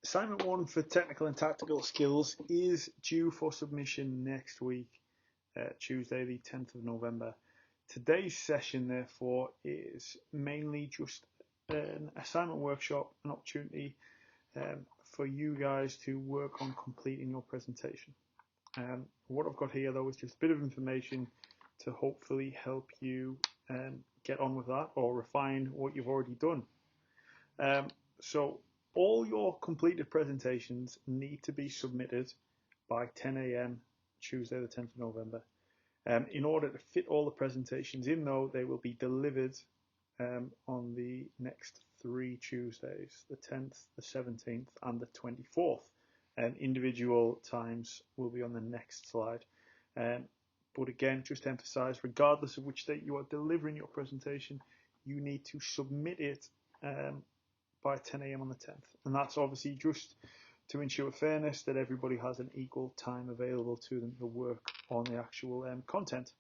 Assignment 1 for technical and tactical skills is due for submission next week, Tuesday the 10th of November. Today's session, therefore, is mainly just an assignment workshop, an opportunity for you guys to work on completing your presentation. What I've got here, though, is just a bit of information to hopefully help you get on with that or refine what you've already done. So all your completed presentations need to be submitted by 10 a.m. Tuesday the 10th of November. In order to fit all the presentations in, though, they will be delivered on the next 3 Tuesdays, the 10th, the 17th and the 24th. Individual times will be on the next slide. But again, just to emphasize, regardless of which date you are delivering your presentation, you need to submit it by 10 a.m. on the 10th. And that's obviously just to ensure fairness, that everybody has an equal time available to them to work on the actual content.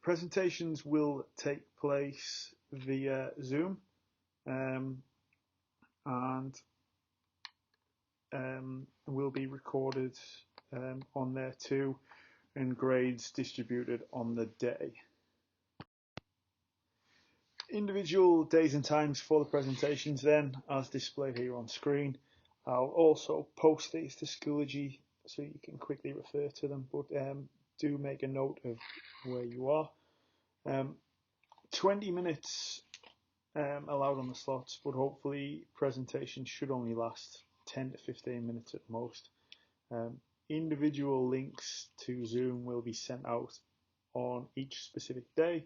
Presentations will take place via Zoom and will be recorded on there too, and grades distributed on the day. Individual days and times for the presentations then, as displayed here on screen. I'll also post these to Schoology so you can quickly refer to them, but do make a note of where you are. 20 minutes allowed on the slots, but hopefully presentations should only last 10 to 15 minutes at most. Individual links to Zoom will be sent out on each specific day,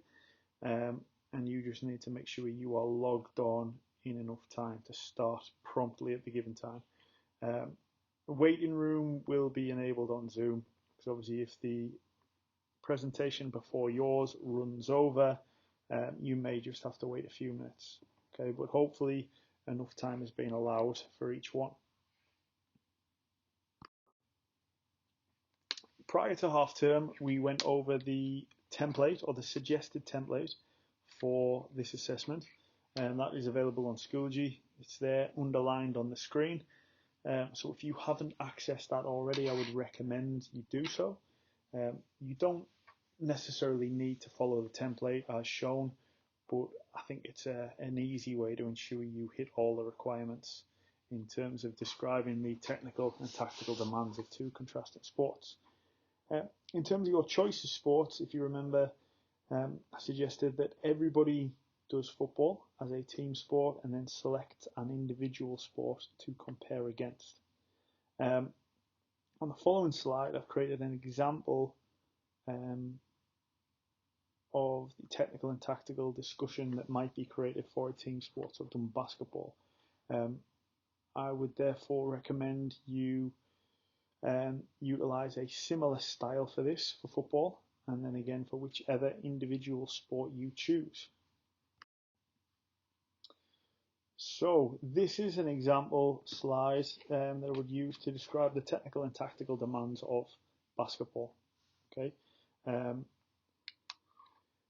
and you just need to make sure you are logged on in enough time to start promptly at the given time. The waiting room will be enabled on Zoom, because obviously if the presentation before yours runs over, you may just have to wait a few minutes. Okay, but hopefully enough time has been allowed for each one. Prior to half term, we went over the template, or the suggested template for this assessment, and that is available on Schoology. It's there underlined on the screen. So if you haven't accessed that already, I would recommend you do so. You don't necessarily need to follow the template as shown, but I think it's an easy way to ensure you hit all the requirements in terms of describing the technical and tactical demands of two contrasting sports. In terms of your choice of sports, if you remember, I suggested that everybody does football as a team sport and then select an individual sport to compare against. On the following slide, I've created an example of the technical and tactical discussion that might be created for a team sport. So I've done basketball. I would therefore recommend you utilize a similar style for this for football, and then again for whichever individual sport you choose. So this is an example slide that I would use to describe the technical and tactical demands of basketball. Okay,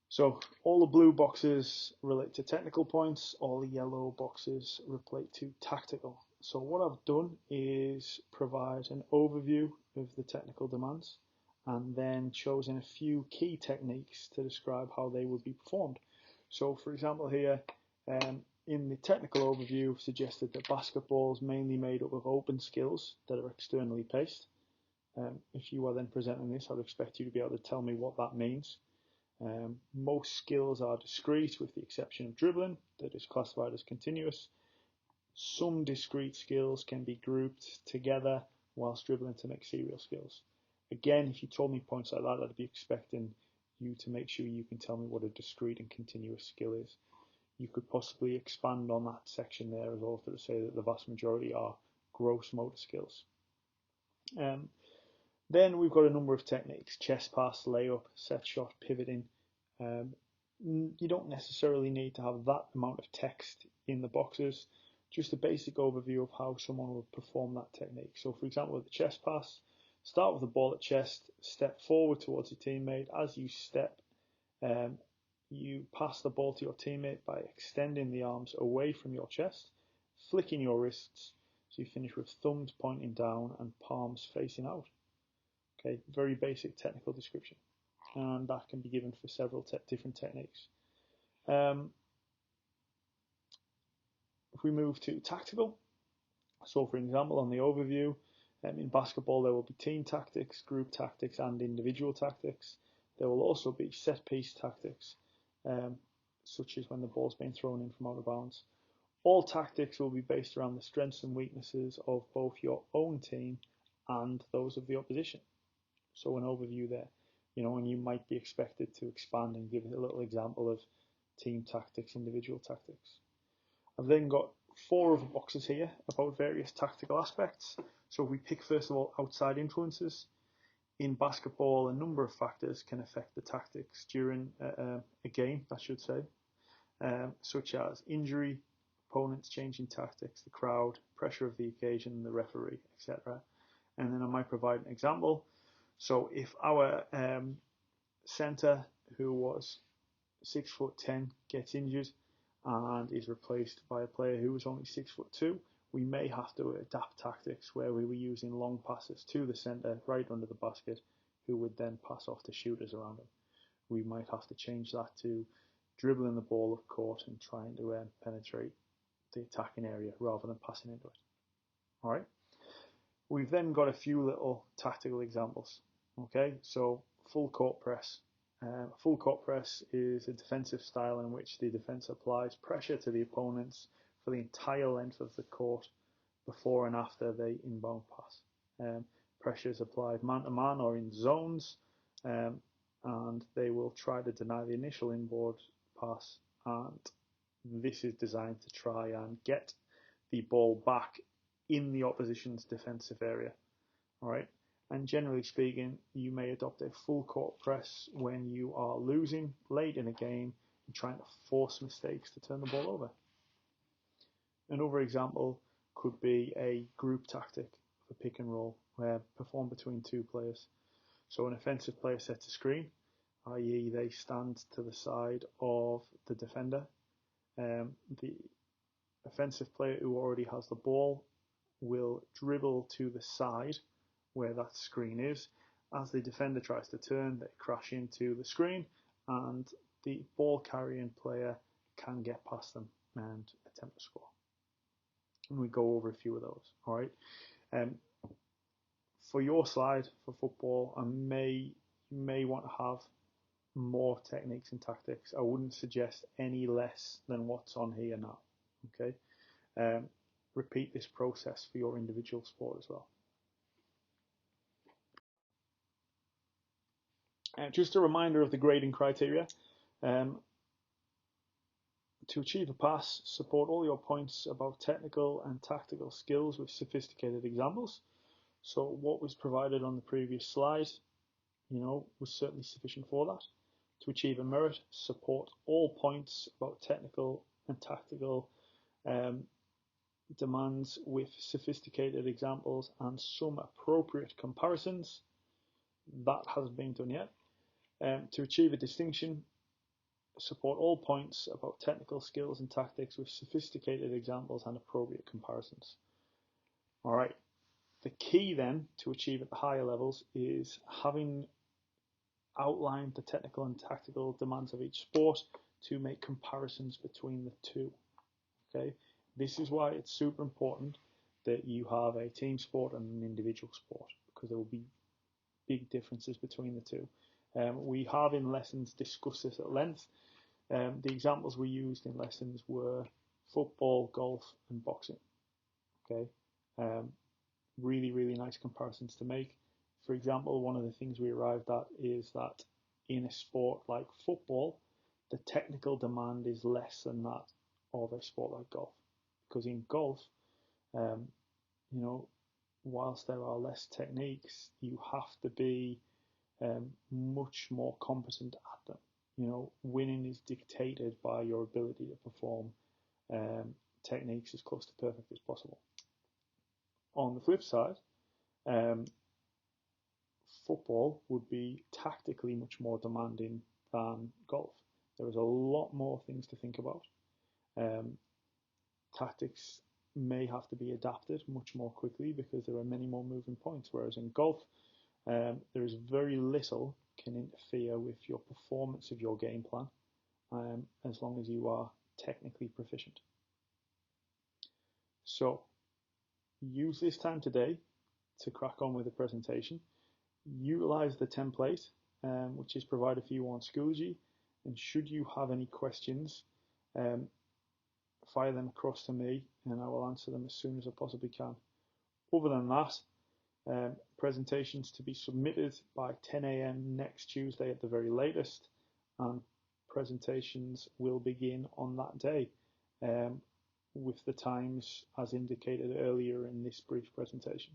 so all the blue boxes relate to technical points, all the yellow boxes relate to tactical. So what I've done is provide an overview of the technical demands and then chosen a few key techniques to describe how they would be performed. So for example here, in the technical overview, I've suggested that basketball is mainly made up of open skills that are externally paced. If you are then presenting this, I'd expect you to be able to tell me what that means. Most skills are discrete with the exception of dribbling, that is classified as continuous. Some discrete skills can be grouped together whilst dribbling to make serial skills. Again, if you told me points like that, I'd be expecting you to make sure you can tell me what a discrete and continuous skill is. You could possibly expand on that section there as well to say that the vast majority are gross motor skills. Then we've got a number of techniques: chest pass, layup, set shot, pivoting. You don't necessarily need to have that amount of text in the boxes, just a basic overview of how someone would perform that technique. So for example, with the chest pass, start with the ball at chest, step forward towards your teammate. As you step, you pass the ball to your teammate by extending the arms away from your chest, flicking your wrists, So you finish with thumbs pointing down and palms facing out. Okay, very basic technical description, and that can be given for several different techniques. If we move to tactical, so for example on the overview, in basketball there will be team tactics, group tactics and individual tactics. There will also be set piece tactics, such as when the ball's being thrown in from out of bounds. All tactics will be based around the strengths and weaknesses of both your own team and those of the opposition. So an overview there, and you might be expected to expand and give a little example of team tactics, individual tactics. I've then got 4 other boxes here about various tactical aspects. So if we pick first of all outside influences, in basketball a number of factors can affect the tactics during a game, I should say, such as injury, opponents changing tactics, the crowd, pressure of the occasion, the referee, etc. And then I might provide an example. So if our centre, who was 6'10", gets injured and is replaced by a player who was only 6'2", we may have to adapt tactics where we were using long passes to the centre right under the basket, who would then pass off to shooters around him. We might have to change that to dribbling the ball up court and trying to penetrate the attacking area rather than passing into it. All right. We've then got a few little tactical examples. Okay, so full court press. Full court press is a defensive style in which the defense applies pressure to the opponents for the entire length of the court before and after the inbound pass. Pressure is applied man-to-man or in zones, and they will try to deny the initial inboard pass, and this is designed to try and get the ball back in the opposition's defensive area. All right. And generally speaking, you may adopt a full court press when you are losing late in a game and trying to force mistakes to turn the ball over. Another example could be a group tactic for pick and roll, where performed between 2 players. So an offensive player sets a screen, i.e. they stand to the side of the defender. The offensive player who already has the ball will dribble to the side where that screen is. As the defender tries to turn, they crash into the screen, and the ball carrying player can get past them and attempt to score. And we go over a few of those. All right. For your slide for football, you may want to have more techniques and tactics. I wouldn't suggest any less than what's on here now. Okay. Repeat this process for your individual sport as well. Just a reminder of the grading criteria. To achieve a pass, support all your points about technical and tactical skills with sophisticated examples. So what was provided on the previous slide, was certainly sufficient for that. To achieve a merit, support all points about technical and tactical demands with sophisticated examples and some appropriate comparisons. That hasn't been done yet. To achieve a distinction, support all points about technical skills and tactics with sophisticated examples and appropriate comparisons. All right. The key then to achieve at the higher levels is having outlined the technical and tactical demands of each sport to make comparisons between the two. Okay. This is why it's super important that you have a team sport and an individual sport, because there will be big differences between the two. We have in lessons discussed this at length. The examples we used in lessons were football, golf, and boxing. Okay, really, really nice comparisons to make. For example, one of the things we arrived at is that in a sport like football, the technical demand is less than that of a sport like golf. Because in golf, whilst there are less techniques, you have to be much more competent at them. Winning is dictated by your ability to perform techniques as close to perfect as possible. On the flip side, football would be tactically much more demanding than golf. There is a lot more things to think about. Tactics may have to be adapted much more quickly because there are many more moving points, whereas in golf, there is very little can interfere with your performance of your game plan, as long as you are technically proficient. So use this time today to crack on with the presentation. Utilize the template, which is provided for you on Schoology, and should you have any questions, fire them across to me and I will answer them as soon as I possibly can. Other than that, presentations to be submitted by 10 a.m. next Tuesday at the very latest, and presentations will begin on that day, with the times as indicated earlier in this brief presentation.